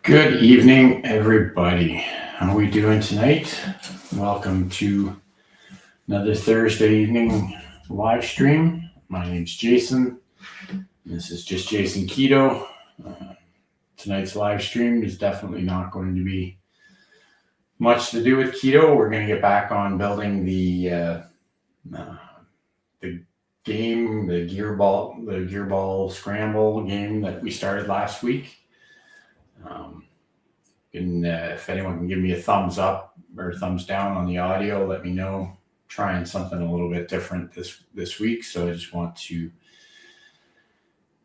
Good evening, everybody. How are we doing tonight? Welcome to another Thursday evening live stream. My name's Jason. This is just Jason Keto. Tonight's live stream is definitely not going to be much to do with keto. We're going to get back on building the game, the Gearball Scramble game that we started last week. If anyone can give me a thumbs up or thumbs down on the audio, let me know. Trying something a little bit different this week, so I just want to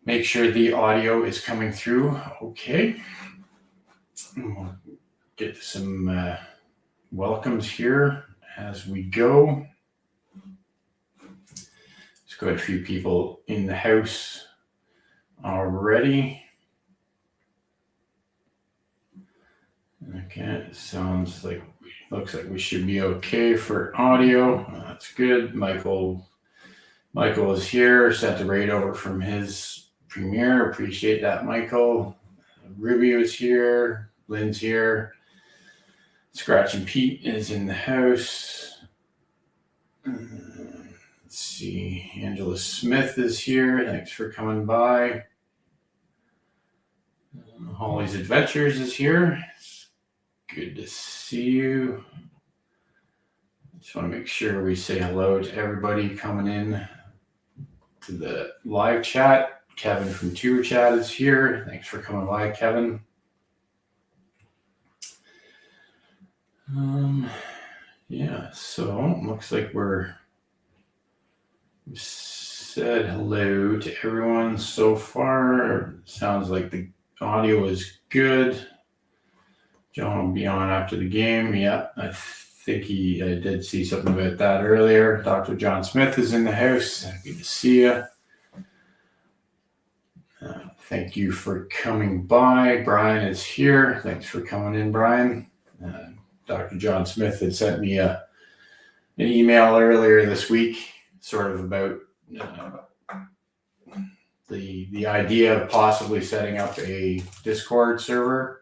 make sure the audio is coming through okay. We'll get some welcomes here as we go. Let's go. A few people in the house already. Okay, looks like we should be okay for audio. That's good. Michael is here. Sent the raid over from his premiere. Appreciate that, Michael. Ruby is here. Lynn's here. Scratch and Pete is in the house. Let's see. Angela Smith is here. Thanks for coming by. Holly's Adventures is here. Good to see you. Just want to make sure we say hello to everybody coming in to the live chat. Kevin from Tour Chat is here. Thanks for coming by, Kevin. So looks like we said hello to everyone so far. Sounds like the audio is good. John will be on after the game. Yeah, I think I did see something about that earlier. Dr. John Smith is in the house. Good to see you. Thank you for coming by. Brian is here. Thanks for coming in, Brian. Dr. John Smith had sent me an email earlier this week, sort of about the idea of possibly setting up a Discord server.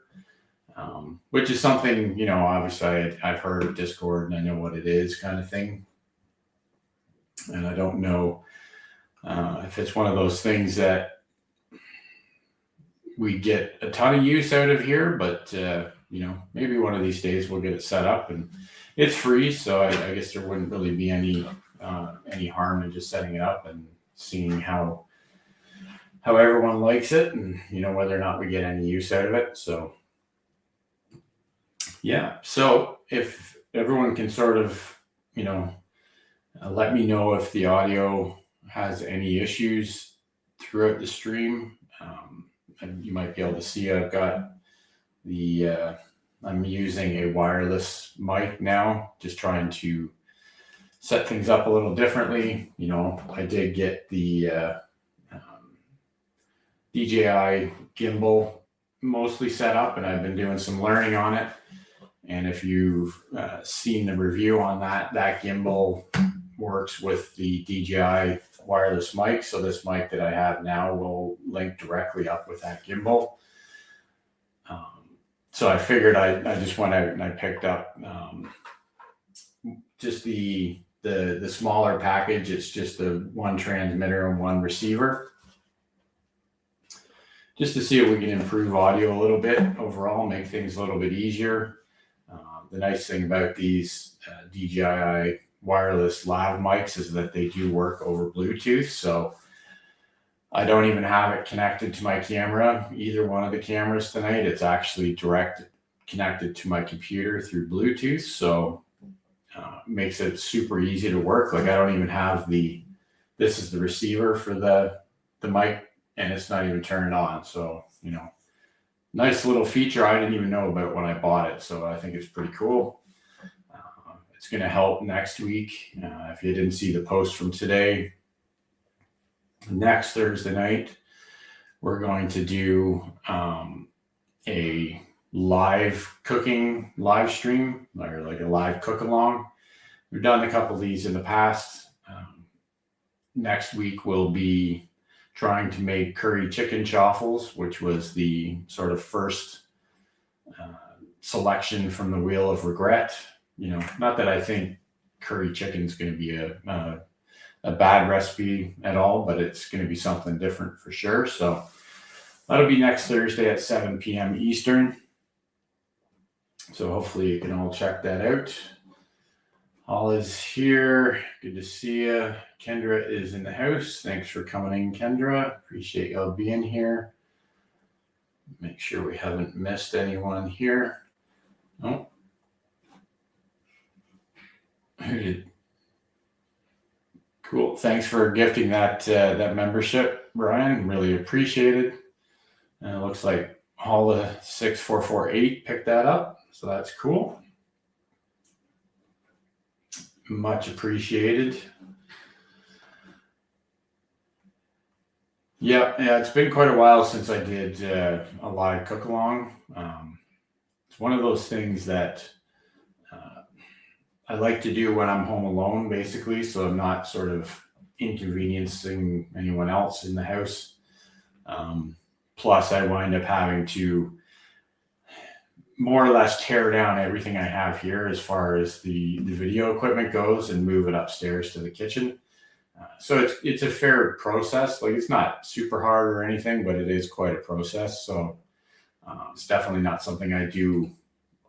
Which is something, obviously I've heard of Discord and I know what it is, kind of thing. And I don't know if it's one of those things that we get a ton of use out of here, but, maybe one of these days we'll get it set up, and it's free. So I guess there wouldn't really be any harm in just setting it up and seeing how everyone likes it and, whether or not we get any use out of it. So, yeah. So if everyone can sort of, let me know if the audio has any issues throughout the stream. And you might be able to see I've got I'm using a wireless mic now, just trying to set things up a little differently. I did get the DJI gimbal mostly set up, and I've been doing some learning on it. And if you've seen the review on that gimbal works with the DJI wireless mic. So this mic that I have now will link directly up with that gimbal. So I figured I just went out and I picked up just the smaller package. It's just the one transmitter and one receiver, just to see if we can improve audio a little bit overall, make things a little bit easier. The nice thing about these DJI wireless lav mics is that they do work over Bluetooth. So I don't even have it connected to my camera, either one of the cameras tonight. It's actually direct connected to my computer through Bluetooth. So makes it super easy to work. Like I don't even have this is the receiver for the mic, and it's not even turned on. So, nice little feature I didn't even know about when I bought it. So I think it's pretty cool. It's going to help next week. If you didn't see the post from today, next Thursday night, we're going to do a live cooking live stream, or like a live cook along. We've done a couple of these in the past. Next week we'll be trying to make curry chicken chaffles, which was the sort of first selection from the Wheel of Regret. Not that I think curry chicken is going to be a bad recipe at all, but it's going to be something different for sure. So that'll be next Thursday at 7 p.m. Eastern. So hopefully you can all check that out. All is here. Good to see you. Kendra is in the house. Thanks for coming in, Kendra. Appreciate y'all being here. Make sure we haven't missed anyone here. Oh. Cool. Thanks for gifting that membership, Brian. Really appreciated. And it looks like Holla 6448 picked that up. So that's cool. Much appreciated. Yeah, it's been quite a while since I did a live cook along. It's one of those things that I like to do when I'm home alone, basically, so I'm not sort of inconveniencing anyone else in the house. Plus, I wind up having to more or less tear down everything I have here as far as the video equipment goes and move it upstairs to the kitchen. So it's a fair process. Like, it's not super hard or anything, but it is quite a process. So it's definitely not something I do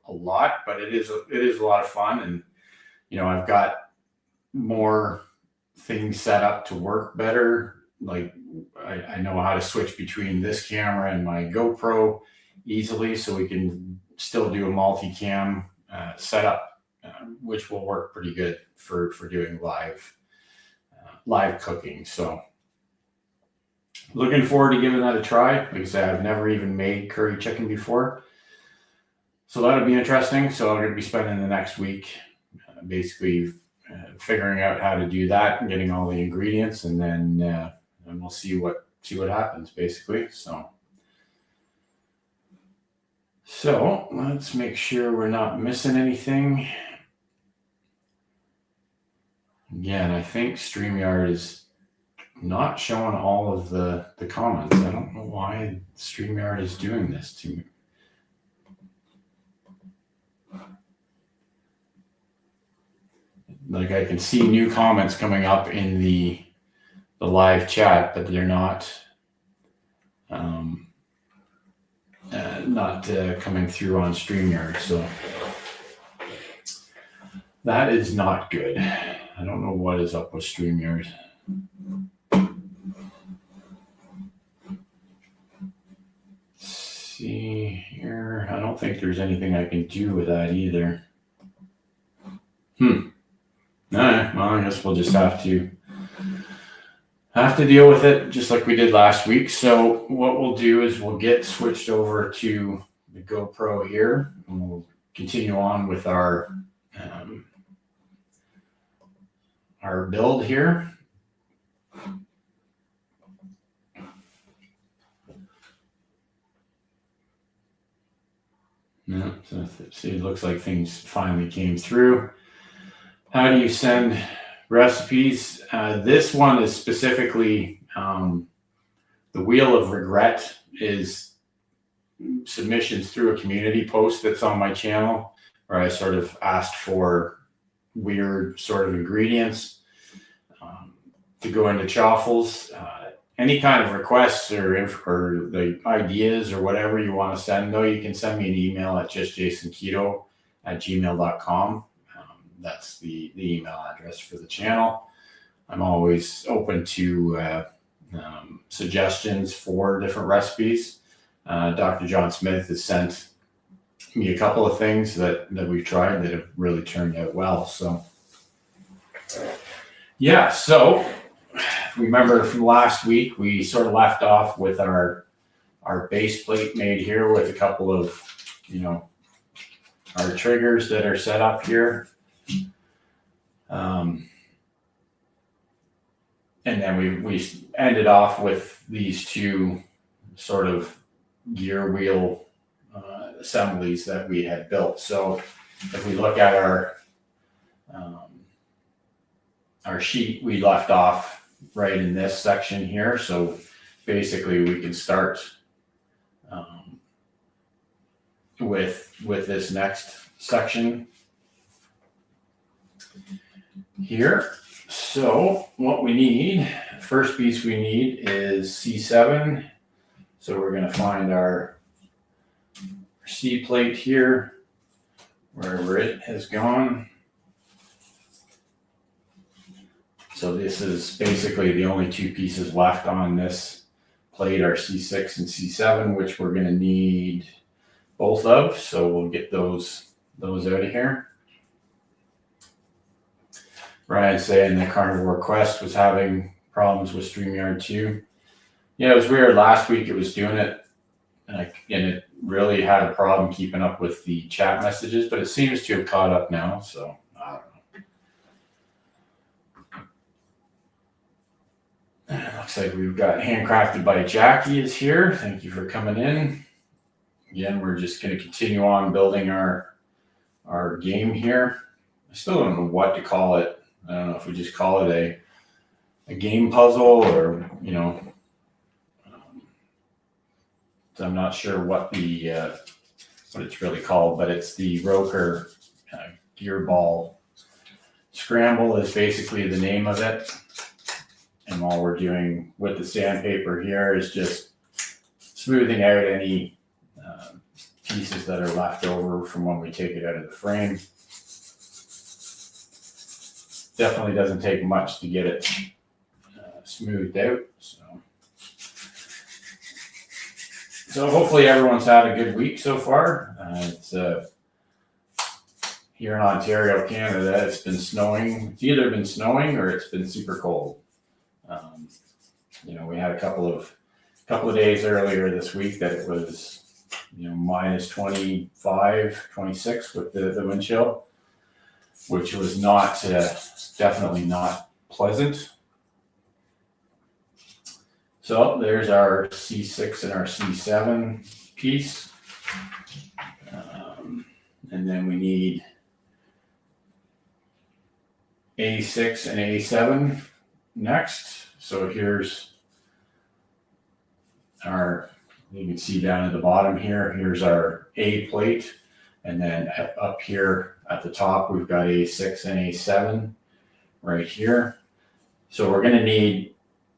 a lot, but it is a lot of fun. And I've got more things set up to work better. Like, I know how to switch between this camera and my GoPro easily, so we can still do a multi-cam setup, which will work pretty good for doing live cooking. So looking forward to giving that a try. Like I said, I've never even made curry chicken before, so that'll be interesting. So I'm going to be spending the next week basically figuring out how to do that and getting all the ingredients, and then we'll see what happens, basically. So let's make sure we're not missing anything. Again, I think StreamYard is not showing all of the comments. I don't know why StreamYard is doing this to me. Like, I can see new comments coming up in the live chat, but they're not coming through on StreamYard. So that is not good. I don't know what is up with StreamYard. See here. I don't think there's anything I can do with that either. All right, well, I guess we'll just have to deal with it just like we did last week. So what we'll do is we'll get switched over to the GoPro here, and we'll continue on with our build here. No, so see, it looks like things finally came through. How do you send recipes? This one is specifically the Wheel of Regret is submissions through a community post that's on my channel, where I sort of asked for weird sort of ingredients to go into chaffles. Any kind of requests or the ideas or whatever you want to send, though, you can send me an email at justjasonketo@gmail.com. That's the email address for the channel. I'm always open to suggestions for different recipes. Dr. John Smith has sent me a couple of things that we've tried that have really turned out well. So yeah, so remember from last week, we sort of left off with our base plate made here with a couple of, our triggers that are set up here. And then we ended off with these two sort of gear wheel assemblies that we had built. So if we look at our sheet, we left off right in this section here. So basically we can start with this next section here. So what we need, first piece we need is C7. So we're going to find our C plate here, wherever it has gone. So this is basically the only two pieces left on this plate are C6 and C7, which we're going to need both of. So we'll get those out of here. Brian's saying that Carnivore Quest was having problems with StreamYard too. Yeah, it was weird. Last week it was doing it, and it really had a problem keeping up with the chat messages, but it seems to have caught up now. So I don't know. It looks like we've got Handcrafted by Jackie is here. Thank you for coming in. Again, we're just going to continue on building our game here. I still don't know what to call it. I don't know if we just call it a game puzzle or, you know, so I'm not sure what it's really called, but it's the ROKR Gearball Scramble is basically the name of it. And all we're doing with the sandpaper here is just smoothing out any pieces that are left over from when we take it out of the frame. Definitely doesn't take much to get it smoothed out. So hopefully everyone's had a good week so far. It's here in Ontario, Canada. It's been snowing. It's either been snowing or it's been super cold. You know, we had a couple of days earlier this week that it was, you know, minus 25, 26 with the wind chill, which was not definitely not pleasant. So there's our C6 and our C7 piece. And then we need A6 and A7 next. So here's our, you can see down at the bottom here, here's our A plate. And then up here at the top, we've got A6 and A7 right here. So we're going to need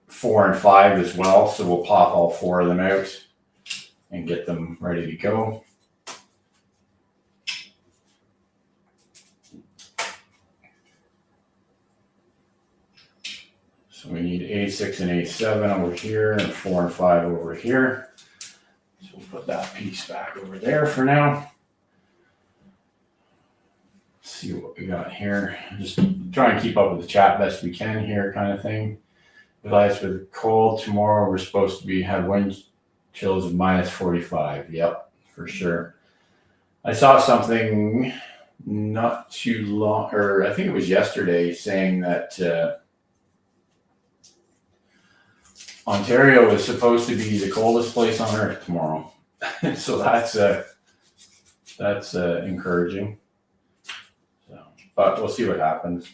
4 and 5 as well. So we'll pop all 4 of them out and get them ready to go. So we need A6 and A7 over here and 4 and 5 over here. So we'll put that piece back over there for now. Let's see what we got here. Just try and keep up with the chat best we can here, kind of thing. Advice with cold tomorrow. We're supposed to have wind chills of minus 45. Yep, for sure. I saw something not too long, or I think it was yesterday, saying that Ontario is supposed to be the coldest place on earth tomorrow. So that's encouraging. So, but we'll see what happens.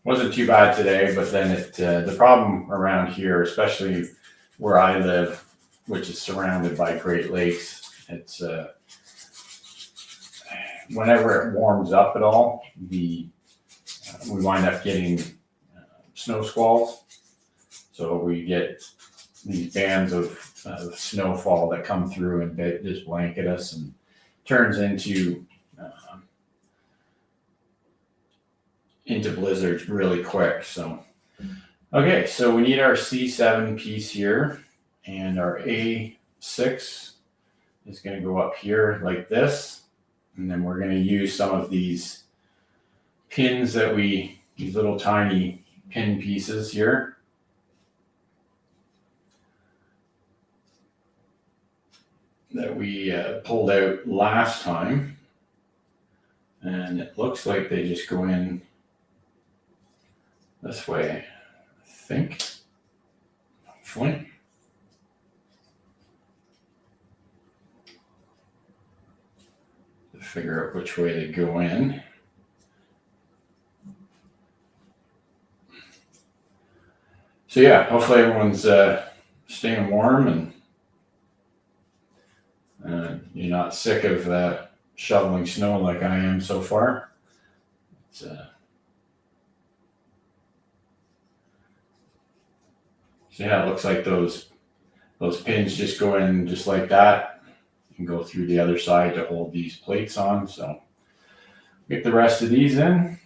Wasn't too bad today, but then the problem around here, especially where I live, which is surrounded by Great Lakes, it's whenever it warms up at all, we wind up getting snow squalls. So we get these bands of snowfall that come through and just blanket us and turns into blizzards really quick. So, okay, so we need our C7 piece here, and our A6 is going to go up here like this, and then we're going to use some of these pins these little tiny pin pieces here. That we pulled out last time, and it looks like they just go in this way, I think, hopefully. To figure out which way they go in. So yeah, hopefully everyone's staying warm and you're not sick of shoveling snow like I am so far. So yeah, it looks like those pins just go in just like that and go through the other side to hold these plates on. So get the rest of these in.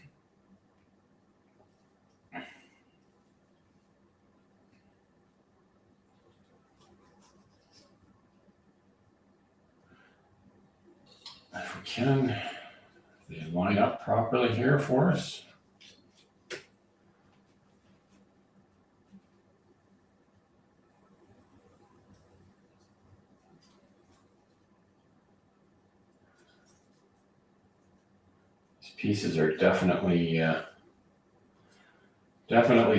If we can, they line up properly here for us. These pieces are definitely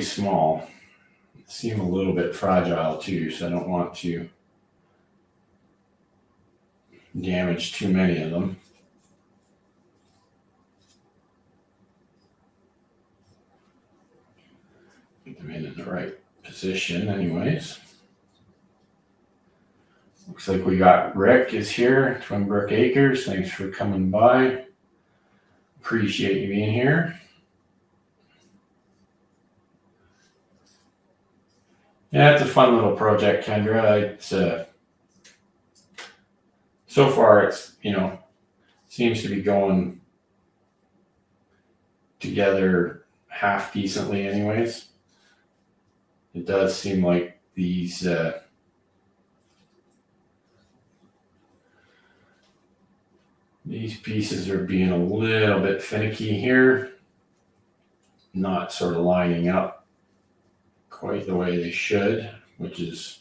small. They seem a little bit fragile too, so I don't want to damage too many of them. Get them in the right position anyways. Looks like we got Rick is here, Twin Brook Acres. Thanks for coming by. Appreciate you being here. Yeah, it's a fun little project, Kendra. It's so far it's seems to be going together half decently anyways. It does seem like these pieces are being a little bit finicky here, not sort of lining up quite the way they should, which is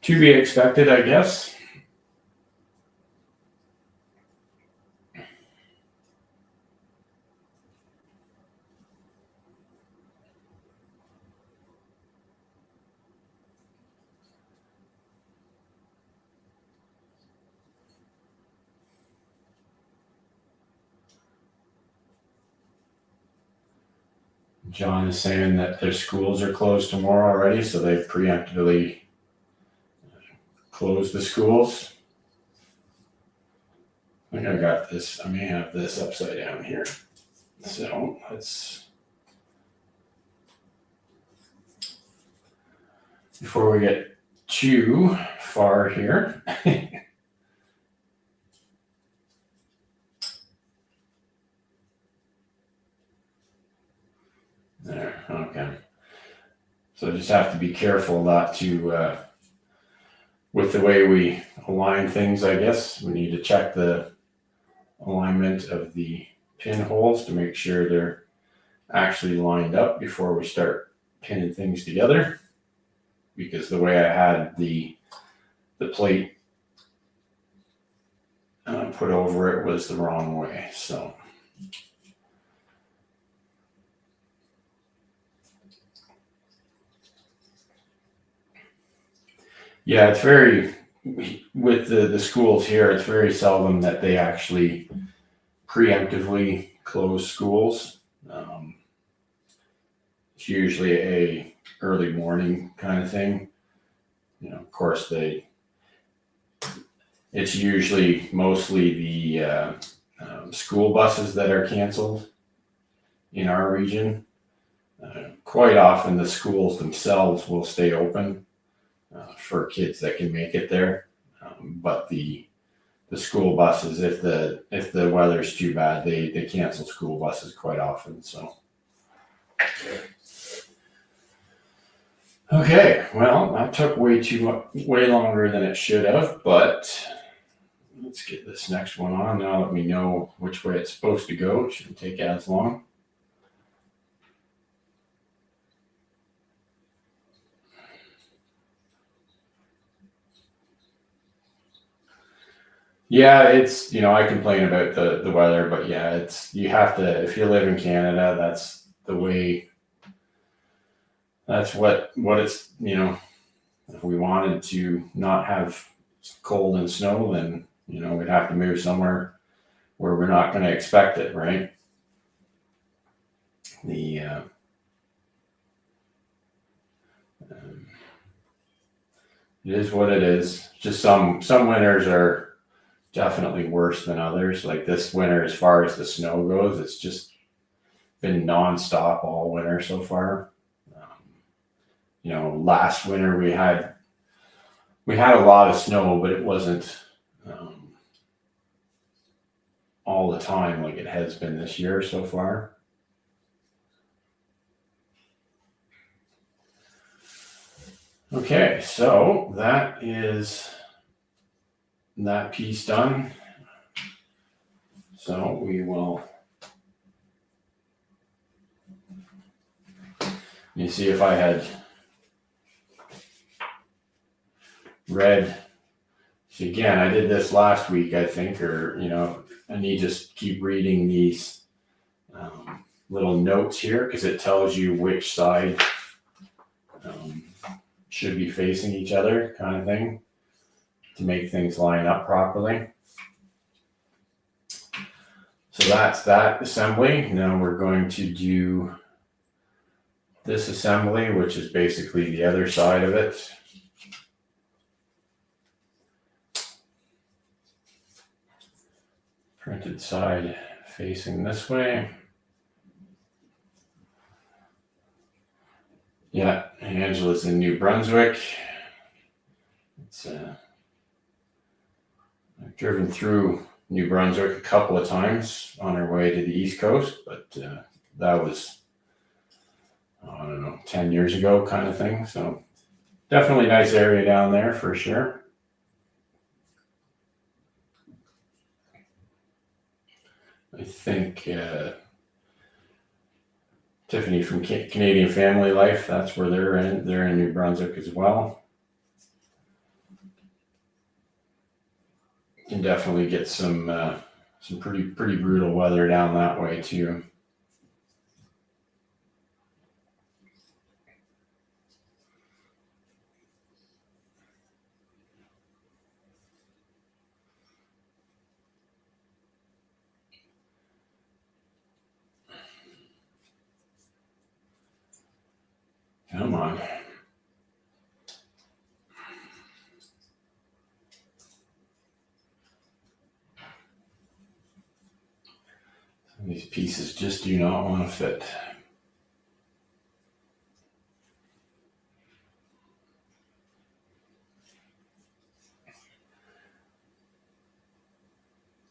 to be expected, I guess. John is saying that their schools are closed tomorrow already, so they've preemptively closed the schools. I think I got this. I may have this upside down here. So let's, before we get too far here. There, okay. So just have to be careful not to, with the way we align things, I guess. We need to check the alignment of the pinholes to make sure they're actually lined up before we start pinning things together. Because the way I had the plate put over it was the wrong way, so. Yeah, it's very, with the schools here, it's very seldom that they actually preemptively close schools. It's usually a early morning kind of thing. Of course, it's usually mostly the school buses that are canceled in our region. Quite often the schools themselves will stay open for kids that can make it there. But the school buses, if the weather's too bad, they cancel school buses quite often. So. Okay, well, that took way longer than it should have, but let's get this next one on now that we know which way it's supposed to go. It shouldn't take as long. Yeah, it's, I complain about the weather, but yeah, you have to, if you live in Canada, that's the way. That's what it's, if we wanted to not have cold and snow, then, we'd have to move somewhere where we're not going to expect it, right? It is what it is. Just some winters are definitely worse than others. Like this winter, as far as the snow goes, it's just been nonstop all winter so far. Last winter we had a lot of snow, but it wasn't all the time like it has been this year so far. Okay, so that is that piece done. So we will, you see if I had read, see again, I did this last week, I think, or, I need to just keep reading these little notes here because it tells you which side should be facing each other kind of thing to make things line up properly. So that's that assembly. Now we're going to do this assembly, which is basically the other side of it. Printed side facing this way. Yeah, Angela's in New Brunswick. I've driven through New Brunswick a couple of times on our way to the East Coast, but that was, I don't know, 10 years ago kind of thing. So definitely nice area down there for sure. I think Tiffany from Canadian Family Life, that's where they're in. They're in New Brunswick as well. You can definitely get some pretty brutal weather down that way too. Come on. These pieces just do not want to fit.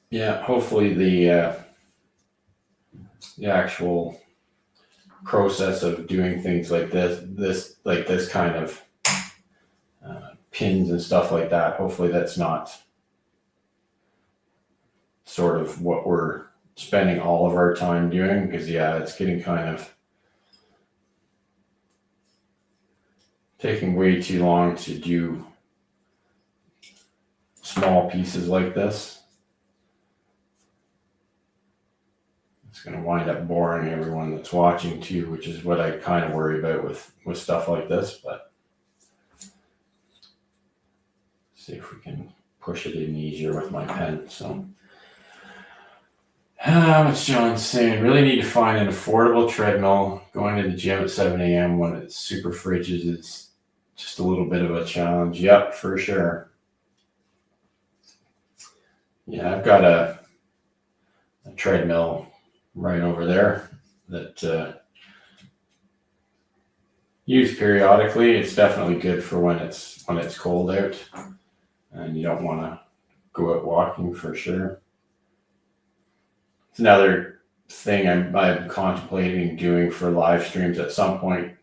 Yeah, hopefully the actual process of doing things like this kind of pins and stuff like that, hopefully that's not sort of what we're spending all of our time doing, because it's getting kind of taking way too long to do small pieces like this. It's going to wind up boring everyone that's watching too, which is what I kind of worry about with stuff like this. But see if we can push it in easier with my pen. So what's John saying? Really need to find an affordable treadmill. Going to the gym at 7 a.m. when it's super frigid is just a little bit of a challenge. Yep, for sure. Yeah, I've got a treadmill right over there that use periodically. It's definitely good for when it's cold out and you don't want to go out walking for sure. It's another thing I'm contemplating doing for live streams at some point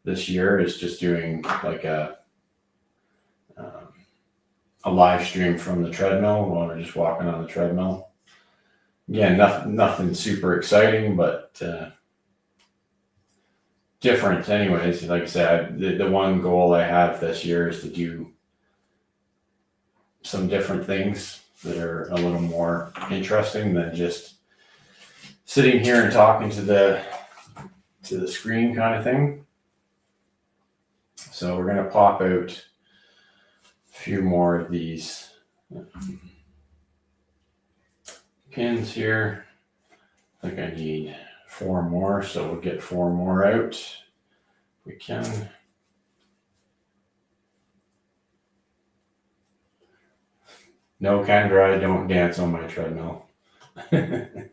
this year is just doing like a live stream from the treadmill while we're just walking on the treadmill. Again, nothing super exciting, but different anyways. Like I said, the one goal I have this year is to do some different things that are a little more interesting than just sitting here and talking to the screen kind of thing. So we're going to pop out a few more of these pins here. I think I need 4 more, so we'll get 4 more out if we can. No, Kendra, I don't dance on my treadmill. Big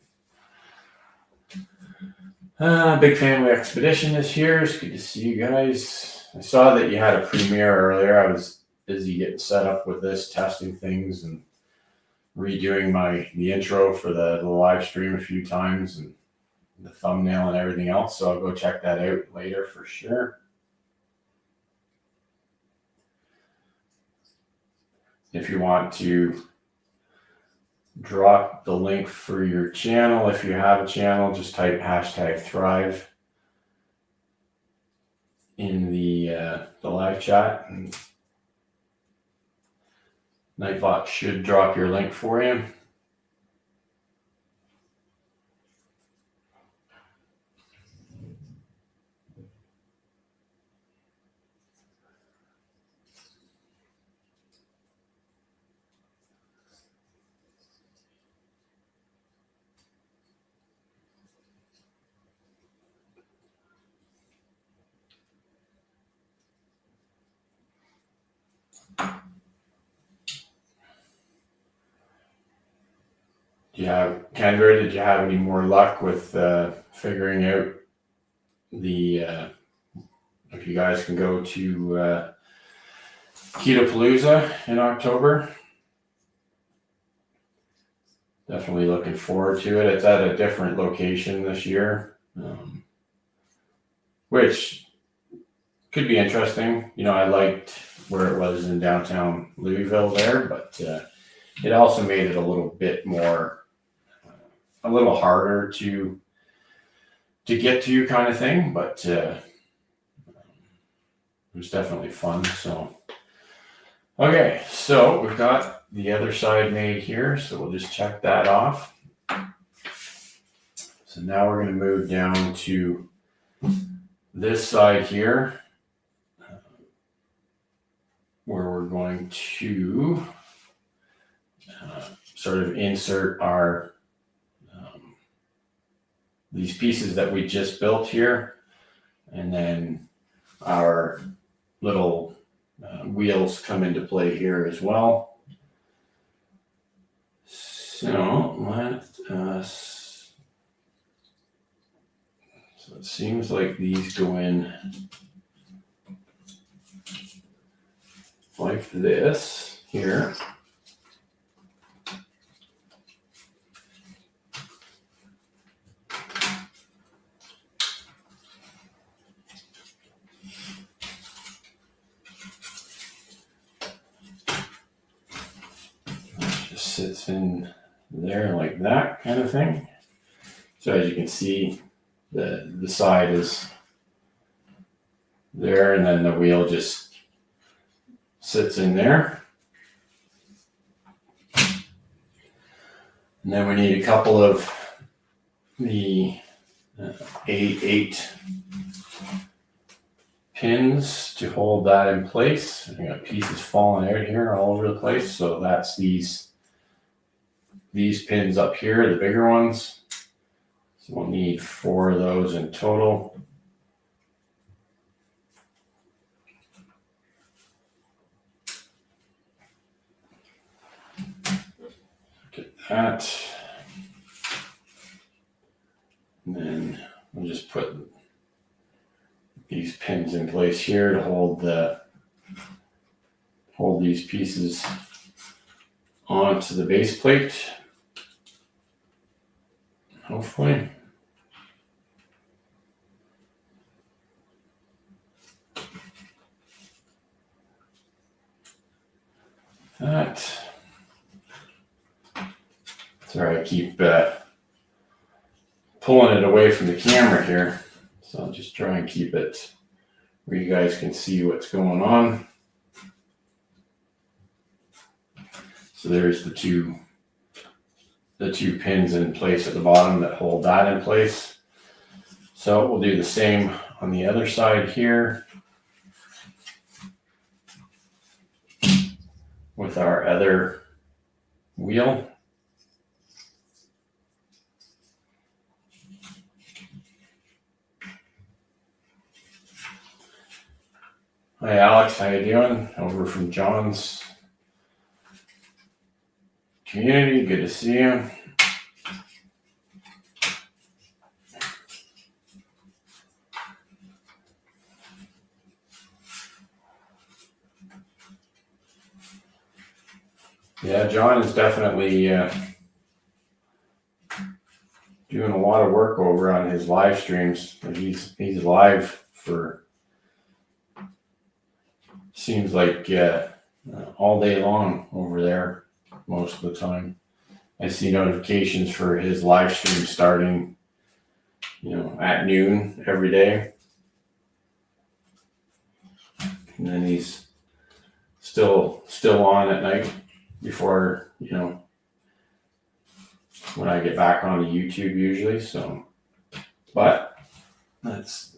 Family Expedition this year. It's good to see you guys. I saw that you had a premiere earlier. I was busy getting set up with this, testing things and redoing the intro for the live stream a few times and the thumbnail and everything else. So I'll go check that out later for sure. If you want to drop the link for your channel, if you have a channel, just type #Thrive in the live chat, and Nightbot should drop your link for you. Kendra, did you have any more luck with figuring out if you guys can go to Ketopalooza in October? Definitely looking forward to it. It's at a different location this year, which could be interesting. I liked where it was in downtown Louisville there, but it also made it a little harder to get to, kind of thing, but it was definitely fun. So okay, so we've got the other side made here, so we'll just check that off. So now we're going to move down to this side here, where we're going to sort of insert our these pieces that we just built here, and then our little wheels come into play here as well. So so it seems like these go in like this here. Sits in there like that kind of thing. So as you can see, the side is there, and then the wheel just sits in there. And then we need a couple of the 8 pins to hold that in place. I got pieces falling out here all over the place, so that's these pins up here, the bigger ones. So we'll need 4 of those in total. Get that. And then we'll just put these pins in place here to hold these pieces onto the base plate. Hopefully. That. Sorry, I keep pulling it away from the camera here. So I'll just try and keep it where you guys can see what's going on. So there's the two pins in place at the bottom that hold that in place. So we'll do the same on the other side here with our other wheel. Hi Alex, how you doing? Over from John's community. Good to see you. Yeah, John is definitely doing a lot of work over on his live streams. He's live for seems like all day long over there most of the time. I see notifications for his live stream starting, at noon every day, and then he's still on at night before when I get back onto YouTube usually. So, but that's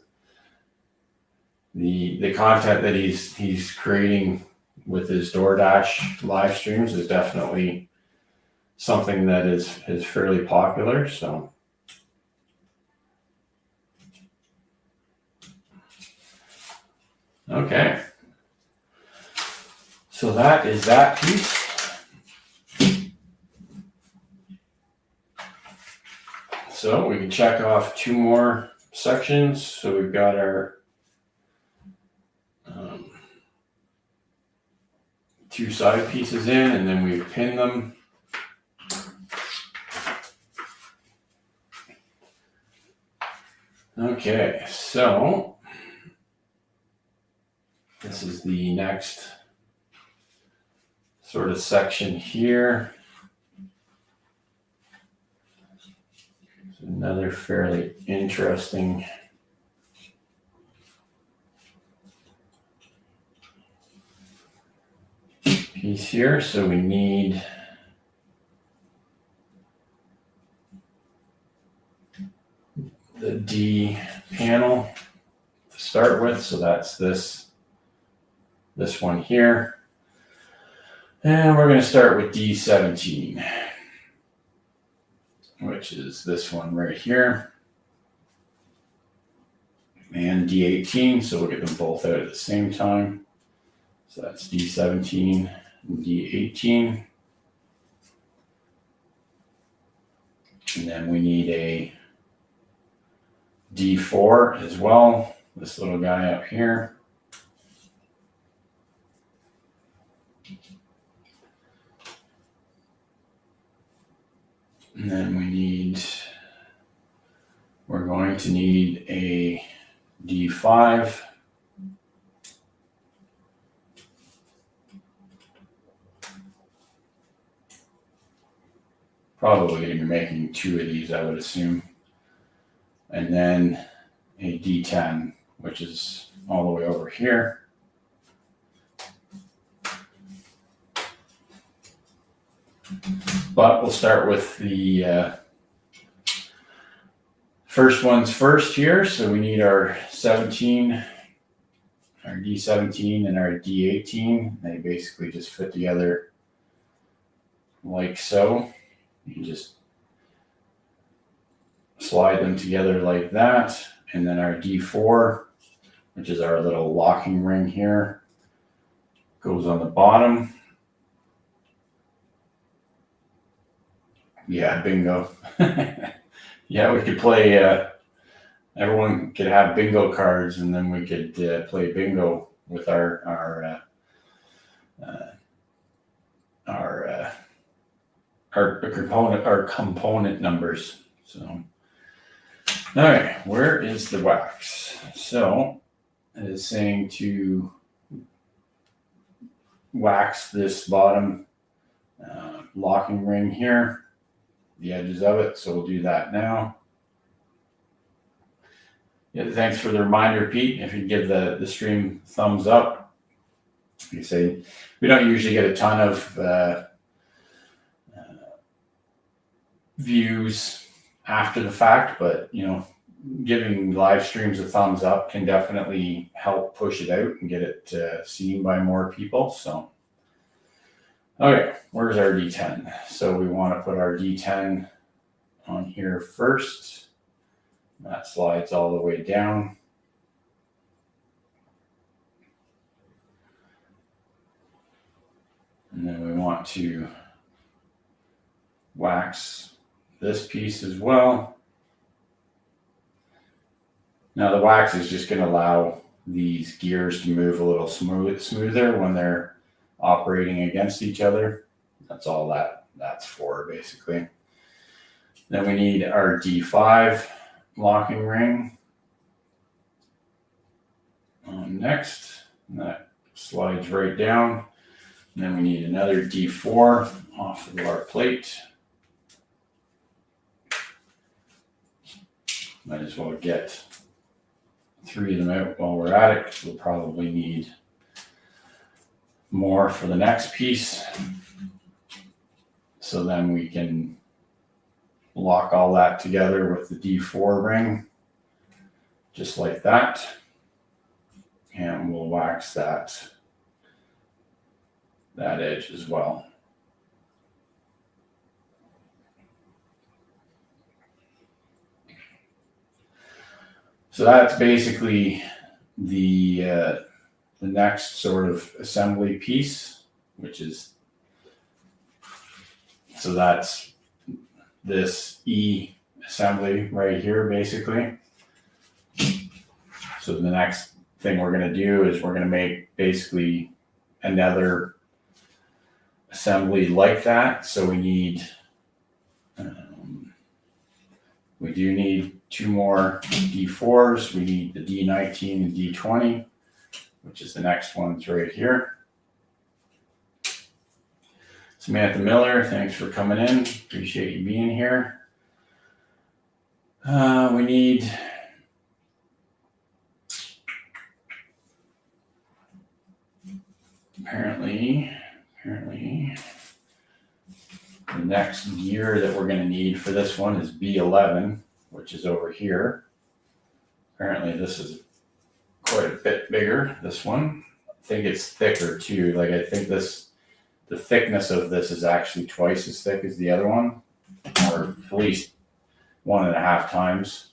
the content that he's creating with his DoorDash live streams is definitely something that is fairly popular. So, okay. So that is that piece. So we can check off 2 more sections. So we've got our 2 side pieces in, and then we've pinned them. Okay, so this is the next sort of section here. It's another fairly interesting piece here. So we need the D panel to start with. So that's this one here. And we're going to start with D17, which is this one right here, and D18. So we'll get them both out at the same time. So that's D17 and D18. And then we need a D4 as well, this little guy up here. And then we're going to need a D5. Probably going to be making 2 of these, I would assume. And then a D10, which is all the way over here. But we'll start with the first ones first here. So we need our 17, our D17 and our D18. They basically just fit together like so. You just slide them together like that. And then our D4, which is our little locking ring here, goes on the bottom. Yeah, bingo. Yeah, we could play, everyone could have bingo cards, and then we could play bingo with our component numbers. So, all right, where is the wax? So it is saying to wax this bottom locking ring here, the edges of it. So we'll do that now. Yeah, thanks for the reminder, Pete. If you give the stream thumbs up, you say we don't usually get a ton of views after the fact, but giving live streams a thumbs up can definitely help push it out and get it seen by more people. So, okay, where's our D10? So we want to put our D10 on here first. That slides all the way down. And then we want to wax this piece as well. Now the wax is just going to allow these gears to move a little smoother when they're operating against each other. That's all that's for, basically. Then we need our D5 locking ring on next. And that slides right down. And then we need another D4 off of our plate. Might as well get 3 of them out while we're at it, because we'll probably need more for the next piece. So then we can lock all that together with the D4 ring, just like that. And we'll wax that edge as well. So that's basically the next sort of assembly piece, which is, so that's this E assembly right here, basically. So the next thing we're going to do is we're going to make basically another assembly like that. So we need, we do need 2 more D4s. We need the D19 and D20, which is the next ones right here. Samantha Miller, thanks for coming in. Appreciate you being here. We need apparently the next gear that we're going to need for this one is B11, which is over here. Apparently this is quite a bit bigger, this one. I think it's thicker too. Like, I think the thickness of this is actually twice as thick as the other one, or at least 1.5 times.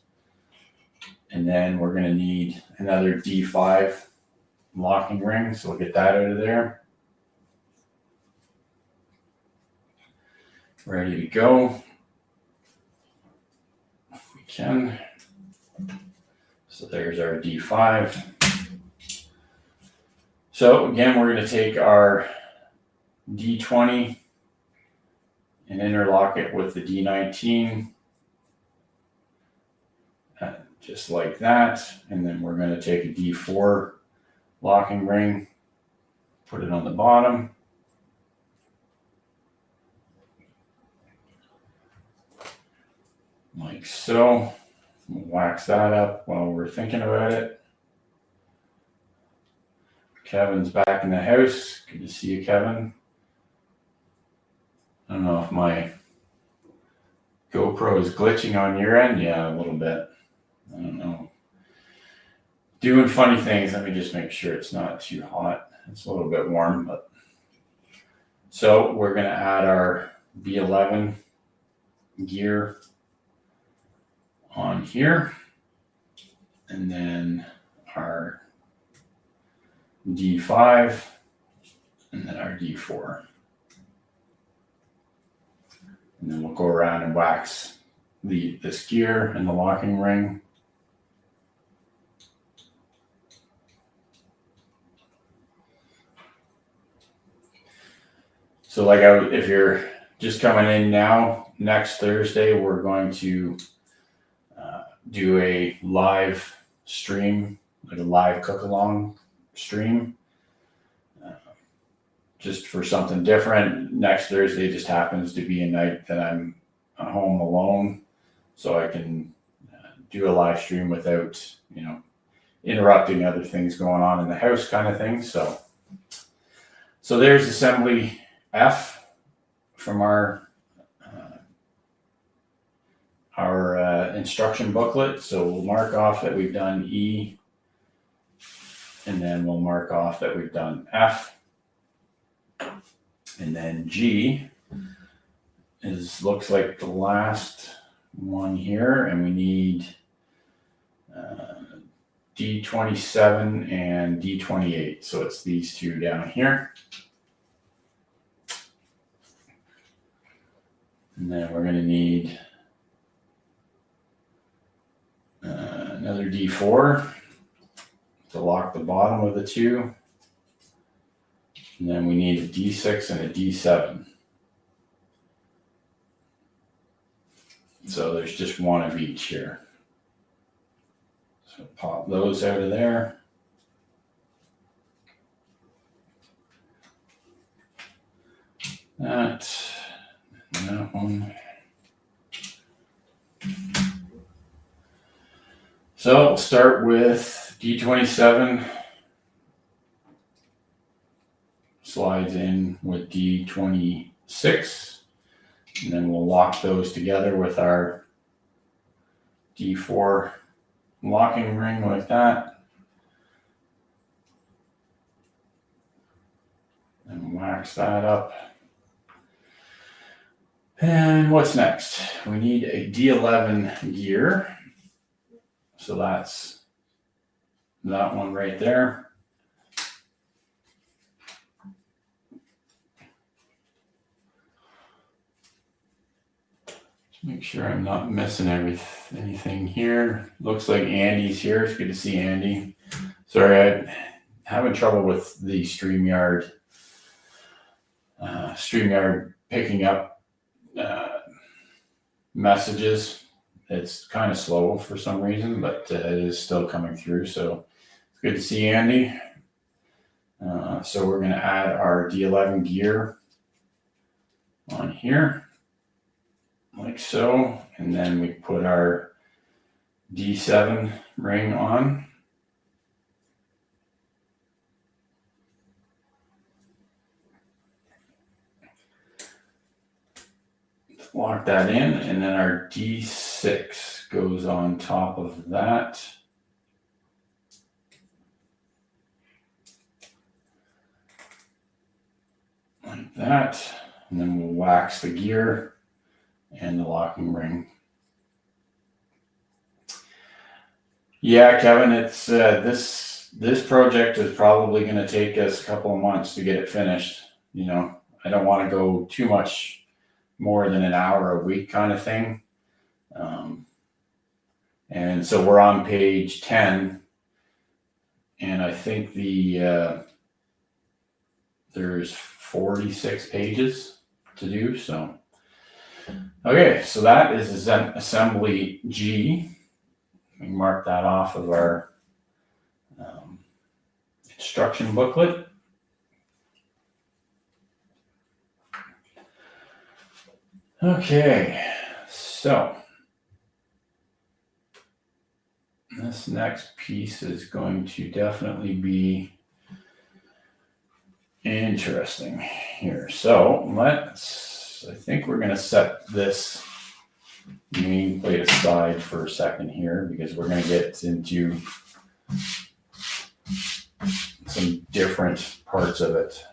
And then we're going to need another D5 locking ring, so we'll get that out of there. Ready to go, if we can. So there's our D5. So again, we're going to take our D20 and interlock it with the D19, just like that. And then we're going to take a D4 locking ring, put it on the bottom. Like so. We'll wax that up while we're thinking about it. Kevin's back in the house. Good to see you, Kevin. I don't know if my GoPro is glitching on your end. Yeah, a little bit. I don't know. Doing funny things. Let me just make sure it's not too hot. It's a little bit warm, but so we're going to add our B11 gear on here, and then our D5, and then our D4. And then we'll go around and wax this gear and the locking ring. So like if you're just coming in now, next Thursday, we're going to do a live stream, like a live cook-along stream, just for something different. Next Thursday just happens to be a night that I'm home alone, so I can do a live stream without, interrupting other things going on in the house, kind of thing. So there's assembly F from our instruction booklet. So we'll mark off that we've done E, and then we'll mark off that we've done F, and then G looks like the last one here, and we need D27 and D28. So it's these two down here. And then we're going to need another D4 to lock the bottom of the two. And then we need a D6 and a D7. So there's just one of each here. So pop those out of there. That one. So we'll start with D27. Slides in with D26. And then we'll lock those together with our D4 locking ring like that. And wax that up. And what's next? We need a D11 gear. So that's that one right there. Make sure I'm not missing anything here. Looks like Andy's here. It's good to see Andy. Sorry, I'm having trouble with the StreamYard picking up messages. It's kind of slow for some reason, but it is still coming through. So it's good to see Andy. So we're going to add our D11 gear on here. Like so, and then we put our D7 ring on. Lock that in, and then our D6 goes on top of that. Like that, and then we'll wax the gear and the locking ring. Yeah, Kevin, it's this project is probably going to take us a couple of months to get it finished. You know, I don't want to go too much more than an hour a week kind of thing. And so we're on page 10, and I think there's 46 pages to do. So. Okay, so that is assembly G. We mark that off of our instruction booklet. Okay, so this next piece is going to definitely be interesting here. So I think we're going to set this nameplate aside for a second here because we're going to get into some different parts of it.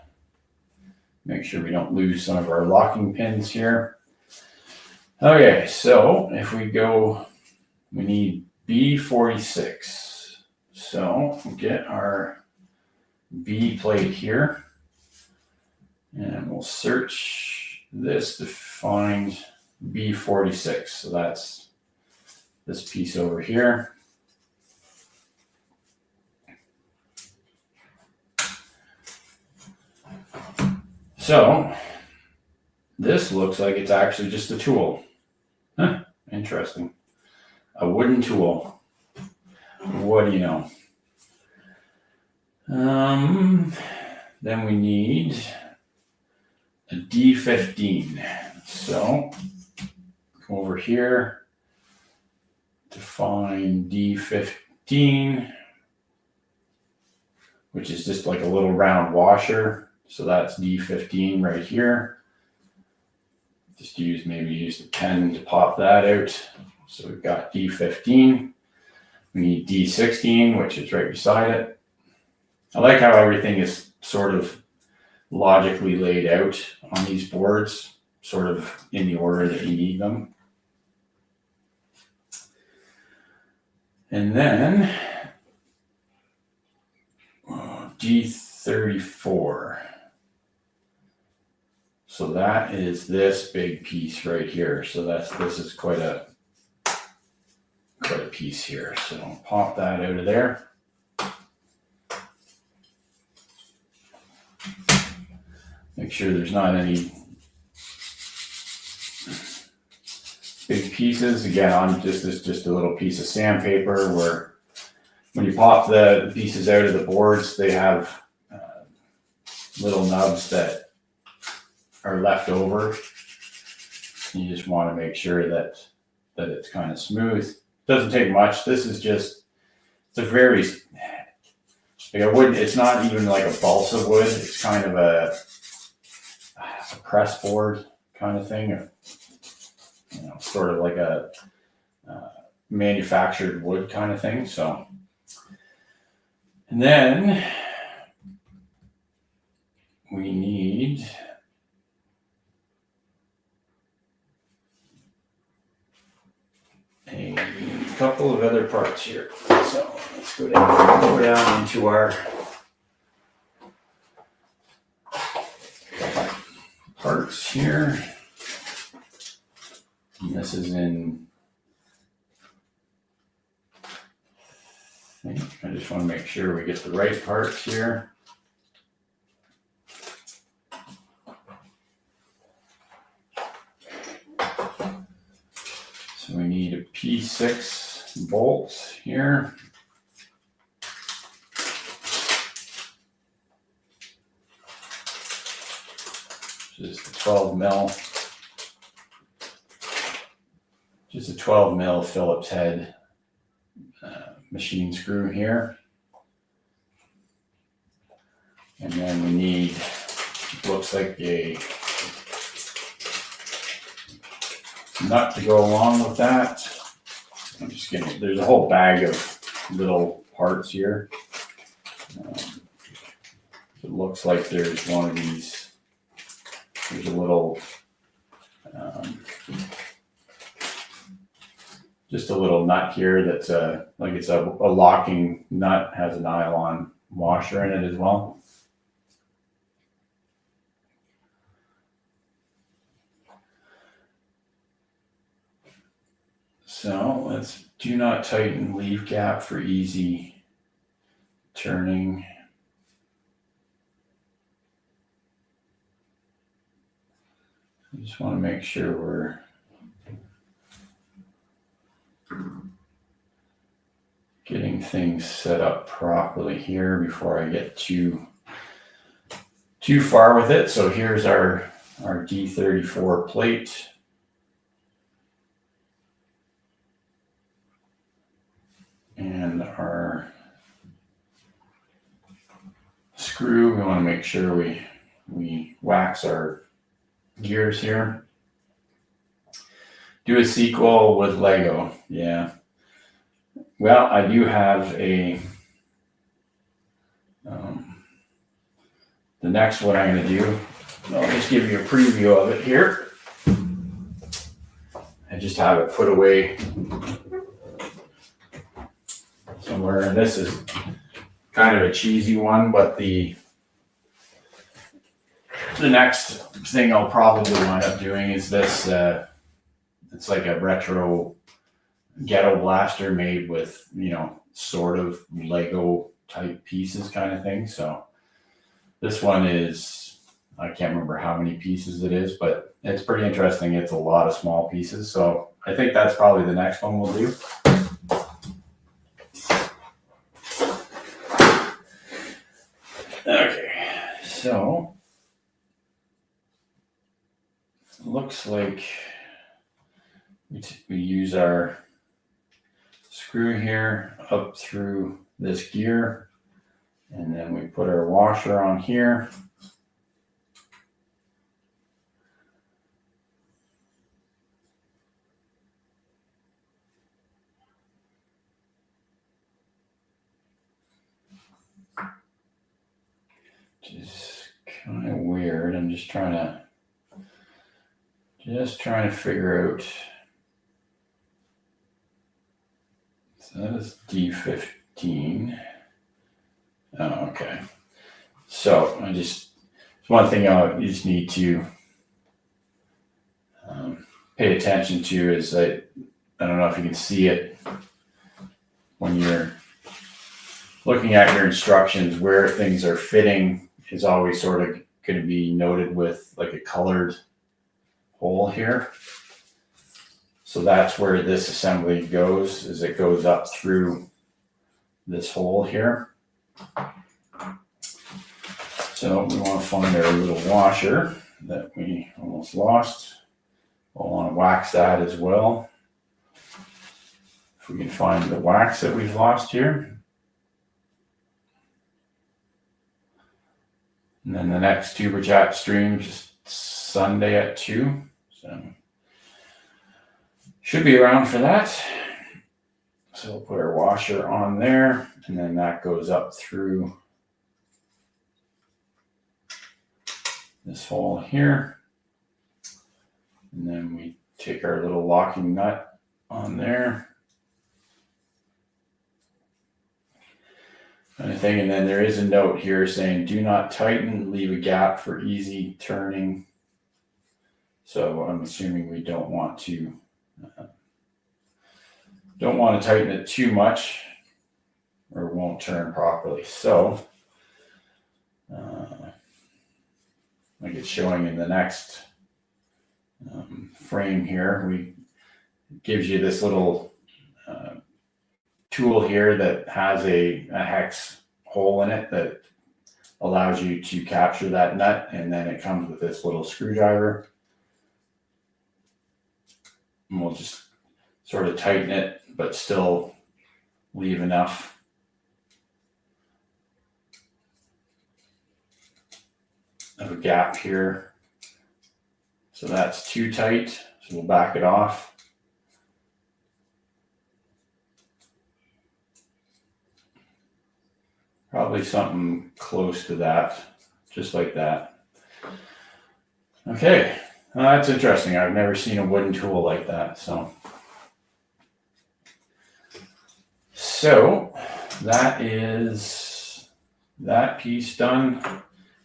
Make sure we don't lose some of our locking pins here. Okay, so if we go, we need B46. So we'll get our B plate here and we'll search this to find B46. So that's this piece over here. So this looks like it's actually just a tool. Huh, interesting. A wooden tool. What do you know? Then we need a D15. So go over here to find D15, which is just like a little round washer. So that's D15 right here. Just use the pen to pop that out. So we've got D15. We need D16, which is right beside it. I like how everything is sort of logically laid out on these boards, sort of in the order that you need them. And then D34. So that is this big piece right here. So this is quite a piece here. So I'll pop that out of there. Make sure there's not any big pieces. Again, this is just a little piece of sandpaper where when you pop the pieces out of the boards, they have little nubs that are left over. You just want to make sure that it's kind of smooth. Doesn't take much. This is just, it's a very, like a wood, it's not even like a balsa wood. It's kind of a press board kind of thing, or, you know, sort of like a manufactured wood kind of thing. So, and then we need a couple of other parts here. So let's go down into our parts here. And this is in, I just want to make sure we get the right parts here. So we need a P6 bolt here. Just a 12 mil. Just a 12 mil Phillips head machine screw here. And then we need, looks like a nut to go along with that. I'm just kidding. There's a whole bag of little parts here. It looks like there's one of these. There's a little, just a little nut here that's like it's a locking nut, has a nylon washer in it as well. So let's do not tighten leaf gap for easy turning. I just want to make sure we're getting things set up properly here before I get too far with it. So here's our D34 plate. And our screw, we want to make sure we wax our gears here. Do a sequel with Lego. Yeah. Well, I do have a, the next one I'm going to do, I'll just give you a preview of it here. I just have it put away somewhere, and this is kind of a cheesy one, but the next thing I'll probably wind up doing is this. It's like a retro ghetto blaster made with, you know, sort of Lego type pieces kind of thing. So this one is, I can't remember how many pieces it is, but it's pretty interesting. It's a lot of small pieces. So I think that's probably the next one we'll do. Okay, so it looks like we use our screw here up through this gear, and then we put our washer on here. Just kind of weird. I'm just trying to figure out. So that is D15. Oh, okay. So it's one thing you just need to pay attention to is that, I don't know if you can see it when you're looking at your instructions, where things are fitting is always sort of going to be noted with like a colored hole here. So that's where this assembly goes, is it goes up through this hole here. So we want to find our little washer that we almost lost. We'll want to wax that as well. If we can find the wax that we've lost here. And then the next tuber chat stream just Sunday at 2. So should be around for that. So we'll put our washer on there, and then that goes up through this hole here. And then we take our little locking nut on there. And then there is a note here saying, do not tighten, leave a gap for easy turning. So I'm assuming we don't want to tighten it too much or it won't turn properly. So like it's showing in the next frame here, it gives you this little tool here that has a hex hole in it that allows you to capture that nut, and then it comes with this little screwdriver. And we'll just sort of tighten it, but still leave enough of a gap here. So that's too tight, so we'll back it off. Probably something close to that, just like that. Okay, well, that's interesting. I've never seen a wooden tool like that. So that is that piece done.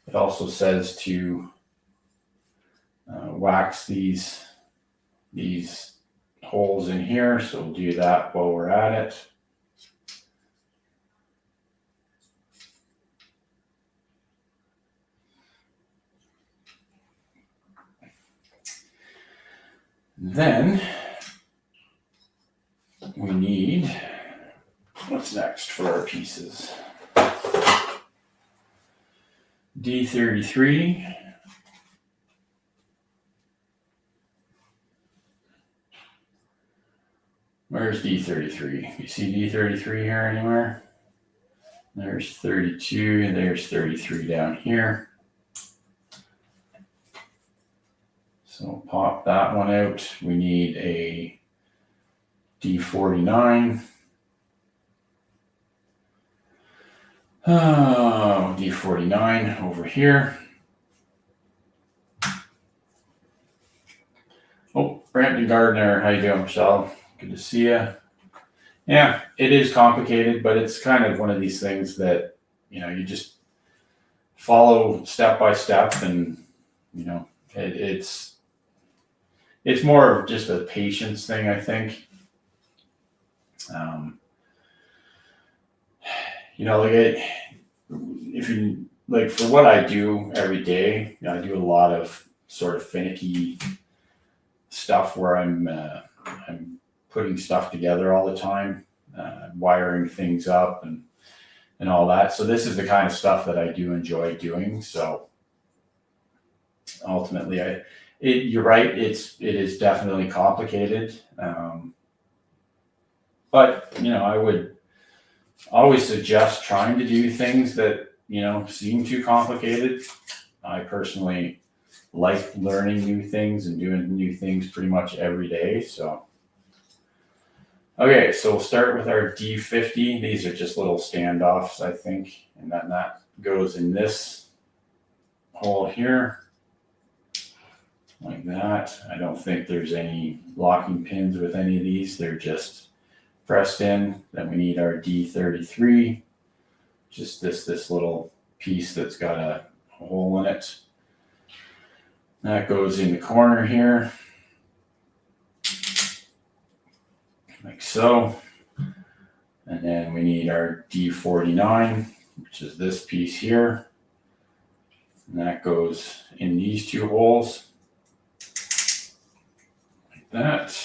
It also says to wax these holes in here. So we'll do that while we're at it. Then we need, what's next for our pieces? D33. Where's D33? You see D33 here anywhere? There's 32, and there's 33 down here. So pop that one out. We need a D49. Oh, D49 over here. Oh, Brampton Gardner, how you doing, Michelle? Good to see you. Yeah, it is complicated, but it's kind of one of these things that, you just follow step by step, and, it's more of just a patience thing, I think. If you like, for what I do every day, I do a lot of sort of finicky stuff where I'm putting stuff together all the time, wiring things up and all that. So this is the kind of stuff that I do enjoy doing. So ultimately, you're right. It is definitely complicated. But, I would always suggest trying to do things that, seem too complicated. I personally like learning new things and doing new things pretty much every day. So, okay, so we'll start with our D50. These are just little standoffs, I think. And then that goes in this hole here. Like that. I don't think there's any locking pins with any of these. They're just pressed in. Then we need our D33, just this little piece that's got a hole in it. That goes in the corner here. like so. And then we need our D49, which is this piece here. And that goes in these two holes, like that.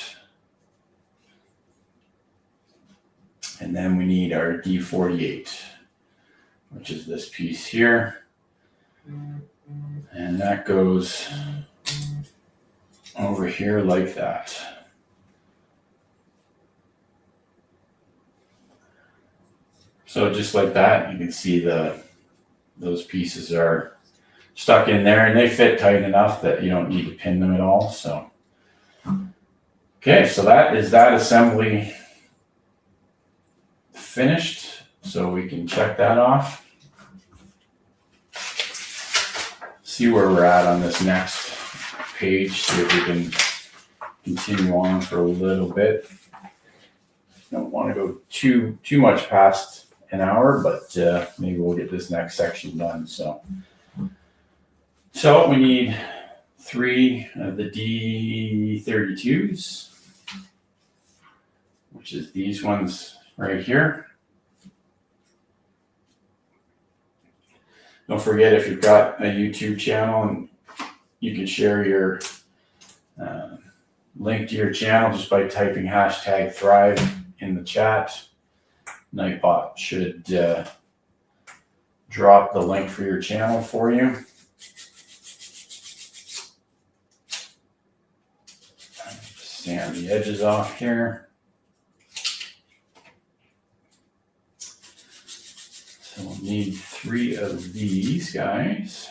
And then we need our D48, which is this piece here. And that goes over here like that. So just like that, you can see those pieces are stuck in there, and they fit tight enough that you don't need to pin them at all. So, okay, so that is that assembly finished. So we can check that off. See where we're at on this next page. See if we can continue on for a little bit. Don't want to go too much past an hour, but maybe we'll get this next section done. So we need 3 of the D32s, which is these ones right here. Don't forget, if you've got a YouTube channel, and you can share your link to your channel just by typing #Thrive in the chat. Nightbot should drop the link for your channel for you. Sand the edges off here. So we'll need 3 of these guys.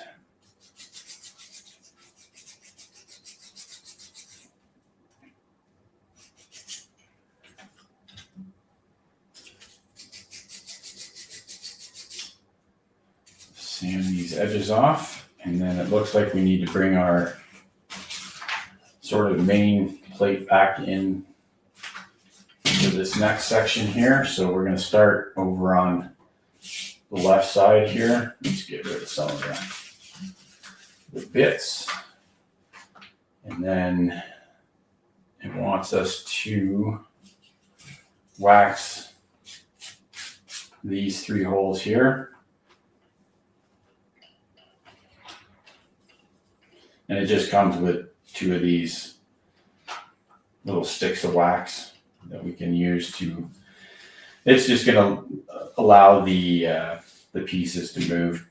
Sand these edges off, and then it looks like we need to bring our sort of main plate back in to this next section here. So we're going to start over on the left side here. Let's get rid of some of the bits, and then it wants us to wax these 3 holes here. And it just comes with 2 of these little sticks of wax that we can use to, it's just going to allow the pieces to move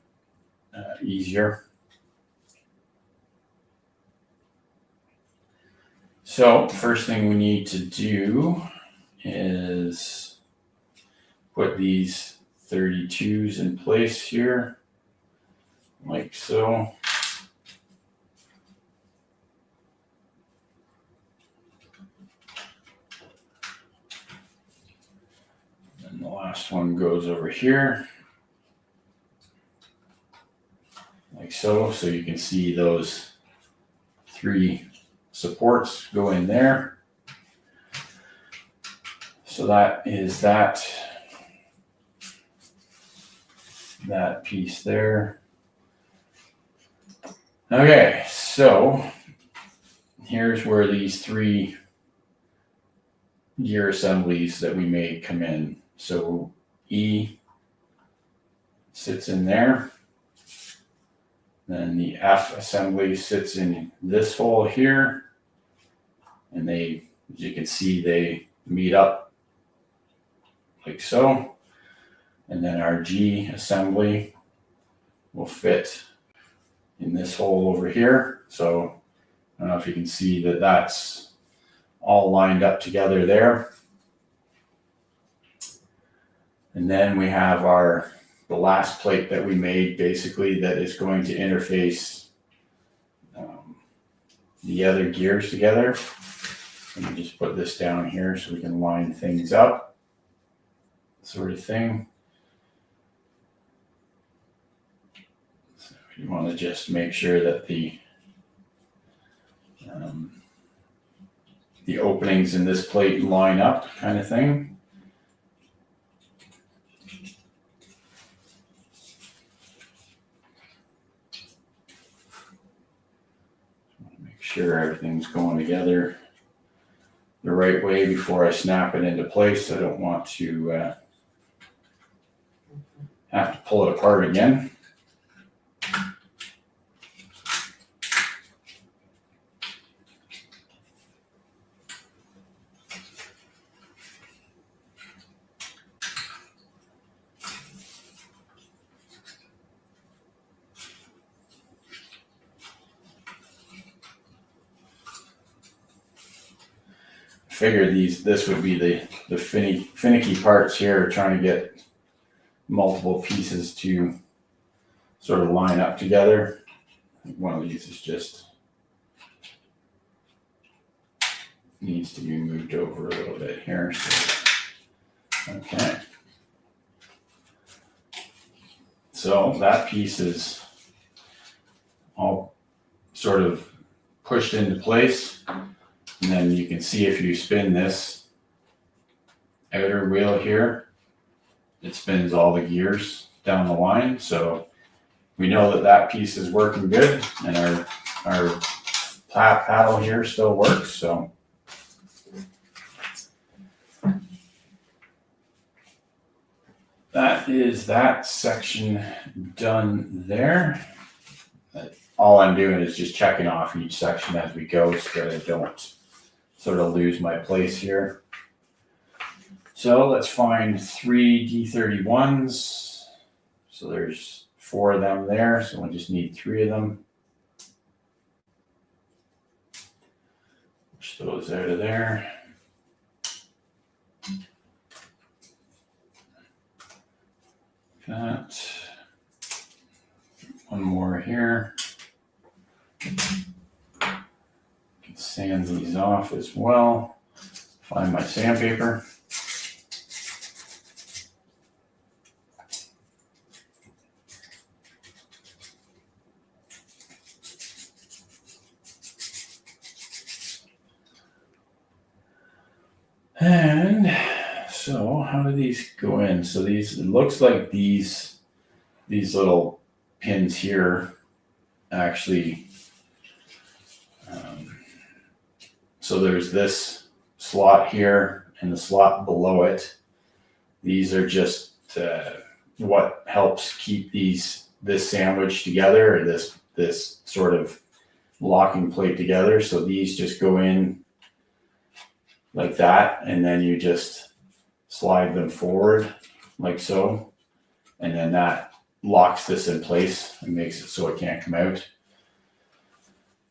easier. So first thing we need to do is put these 32s in place here, like so. And the last one goes over here, like so. So you can see those 3 supports go in there. So that is that piece there. Okay, so here's where these 3 gear assemblies that we made come in. So E sits in there. Then the F assembly sits in this hole here. And they, as you can see, they meet up like so. And then our G assembly will fit in this hole over here. So I don't know if you can see that that's all lined up together there. And then we have the last plate that we made, basically, that is going to interface the other gears together. Let me just put this down here so we can line things up, sort of thing. So you want to just make sure that the openings in this plate line up, kind of thing. Make sure everything's going together the right way before I snap it into place. I don't want to have to pull it apart again. Figure this would be the finicky parts here, trying to get multiple pieces to sort of line up together. One of these is just needs to be moved over a little bit here. Okay. So that piece is all sort of pushed into place. And then you can see if you spin this outer wheel here, it spins all the gears down the line. So we know that that piece is working good, and our paddle here still works. So that is that section done there. All I'm doing is just checking off each section as we go so that I don't sort of lose my place here. So let's find 3 D31s. So there's 4 of them there, so we just need 3 of them. Push those out of there. That. One more here. Sand these off as well. Find my sandpaper. And so how do these go in? So these, it looks like these little pins here actually, so there's this slot here and the slot below it. These are just what helps keep this sandwich together, or this sort of locking plate together. So these just go in like that, and then you just slide them forward like so, and then that locks this in place and makes it so it can't come out.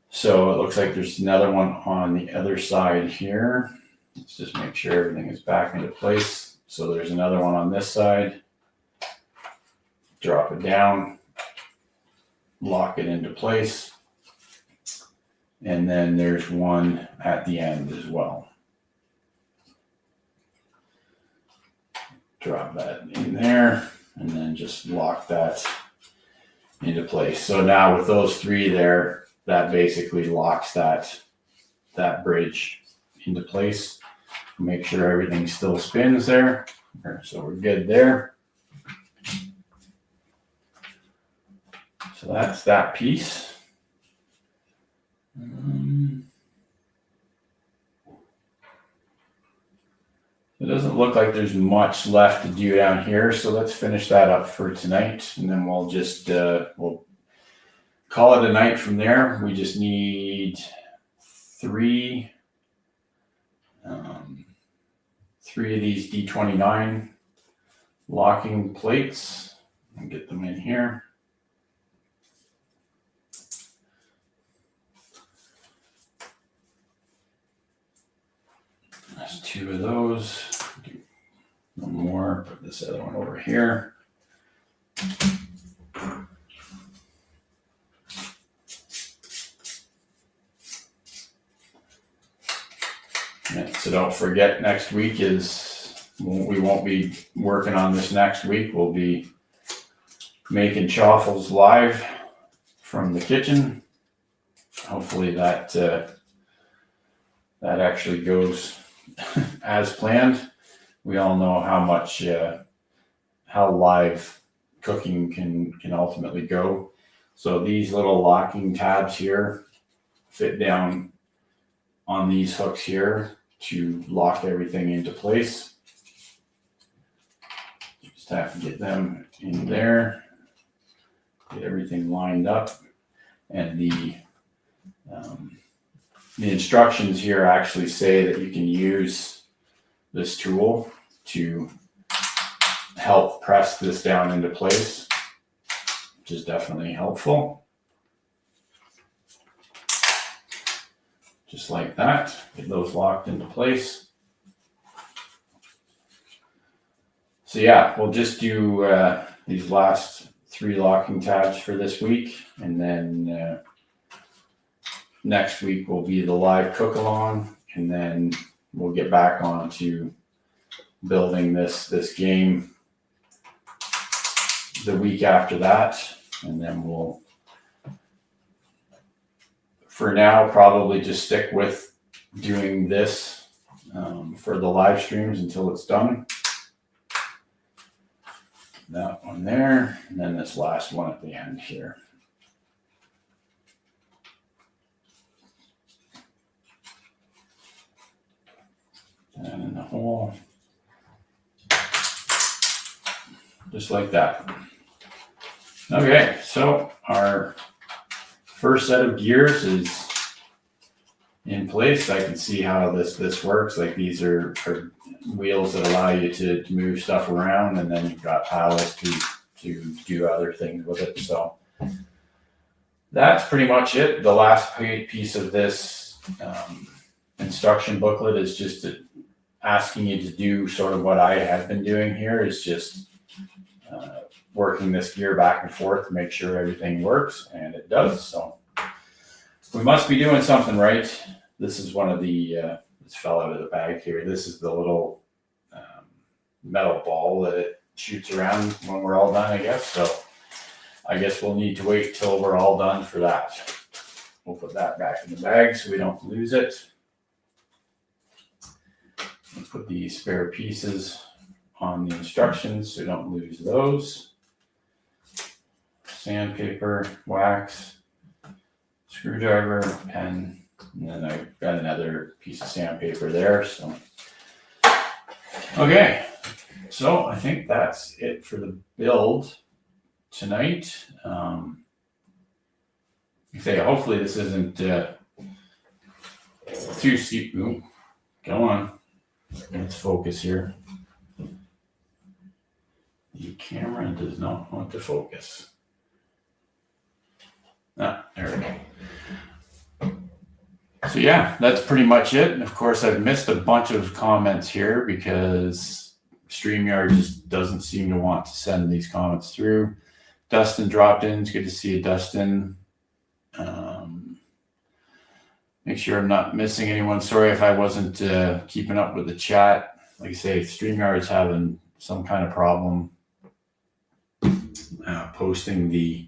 So it looks like there's another one on the other side here. Let's just make sure everything is back into place. So there's another one on this side. Drop it down, lock it into place. And then there's one at the end as well. Drop that in there, and then just lock that into place. So now with those 3 there, that basically locks that bridge into place. Make sure everything still spins there. So we're good there. So that's that piece. It doesn't look like there's much left to do down here, so let's finish that up for tonight, and then we'll just we'll call it a night from there. We just need 3 of these D29 locking plates and get them in here. There's 2 of those. Do one more, put this other one over here. Yeah, so don't forget, next week we won't be working on this next week. We'll be making chaffles live from the kitchen. Hopefully that actually goes as planned. We all know how much how live cooking can ultimately go. So these little locking tabs here fit down on these hooks here. to lock everything into place. Just have to get them in there, get everything lined up, and the instructions here actually say that you can use this tool to help press this down into place, which is definitely helpful. Just like that, get those locked into place. So yeah, we'll just do these last 3 locking tabs for this week, and then next week will be the live cook along, and then we'll get back on to building this game the week after that, and then we'll, for now, probably just stick with doing this for the live streams until it's done. That one there, and then this last one at the end here. And in the hole, just like that. Okay, so our first set of gears is in place. I can see how this works. Like, these are wheels that allow you to move stuff around, and then you've got paddles to do other things with it. So that's pretty much it. The last piece of this instruction booklet is just asking you to do sort of what I have been doing here, is just working this gear back and forth to make sure everything works, and it does. So we must be doing something right. This is one of the, this fell out of the bag here. This is the little metal ball that it shoots around when we're all done, I guess. So I guess we'll need to wait till we're all done for that. We'll put that back in the bag so we don't lose it. We'll put the spare pieces on the instructions so we don't lose those. Sandpaper, wax, screwdriver, pen, and then I've got another piece of sandpaper there. So, okay, so I think that's it for the build tonight. Hopefully this isn't too steep. Ooh, go on, let's focus here. The camera does not want to focus. There we go. So yeah, that's pretty much it. And of course, I've missed a bunch of comments here because StreamYard just doesn't seem to want to send these comments through. Dustin dropped in. It's good to see you, Dustin. Make sure I'm not missing anyone. Sorry if I wasn't keeping up with the chat. Like I say, StreamYard's having some kind of problem posting the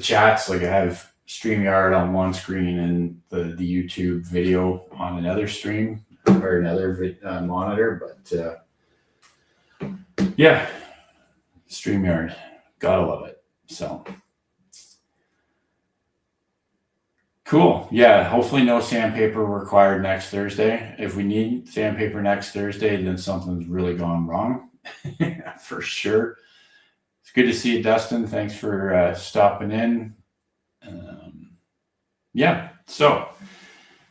chats. Like, I have StreamYard on one screen and the YouTube video on another stream or another monitor, but yeah, StreamYard, gotta love it. So cool. Yeah, hopefully no sandpaper required next Thursday. If we need sandpaper next Thursday, then something's really gone wrong. For sure. It's good to see you, Dustin. Thanks for stopping in. Yeah, so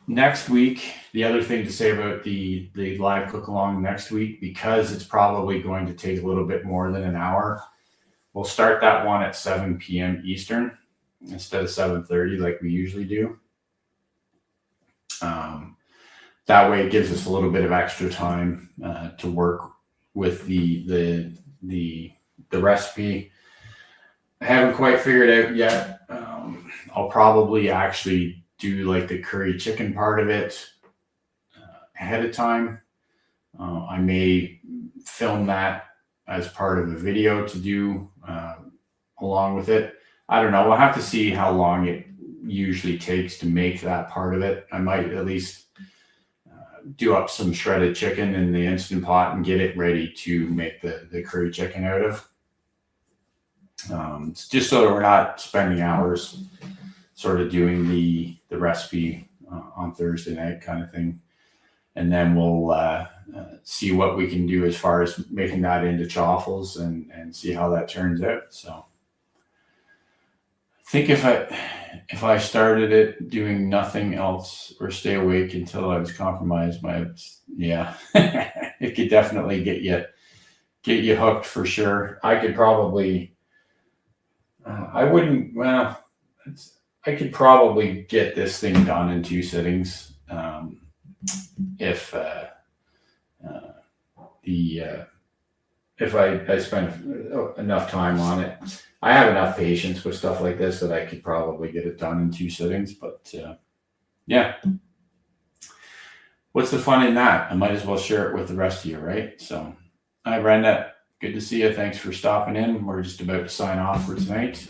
next week, the other thing to say about the live cook along next week, because it's probably going to take a little bit more than an hour, we'll start that one at 7 p.m. Eastern instead of 7:30 like we usually do. That way it gives us a little bit of extra time to work with the recipe. I haven't quite figured out yet. I'll probably actually do like the curry chicken part of it ahead of time. I may film that as part of the video to do along with it. I don't know. We'll have to see how long it usually takes to make that part of it. I might at least do up some shredded chicken in the Instant Pot and get it ready to make the curry chicken out of. It's just so that we're not spending hours sort of doing the recipe on Thursday night kind of thing. and then we'll see what we can do as far as making that into chaffles and see how that turns out. So I think if I started it doing nothing else or stay awake until I was compromised, it could definitely get you hooked for sure. I could probably, I could probably get this thing done in 2 sittings. If I spend enough time on it. I have enough patience with stuff like this that I could probably get it done in 2 sittings, but yeah. What's the fun in that? I might as well share it with the rest of you, right? So, hi Brenda, good to see you. Thanks for stopping in. We're just about to sign off for tonight.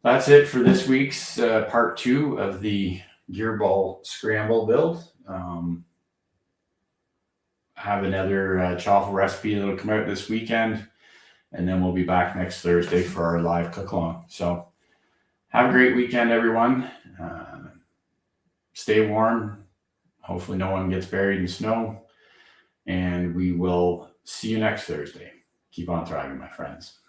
That's it for this week's part 2 of the Gearball Scramble build. I have another chaffle recipe that'll come out this weekend, and then we'll be back next Thursday for our live cook along. So have a great weekend, everyone. Stay warm. Hopefully no one gets buried in snow, and we will see you next Thursday. Keep on thriving, my friends.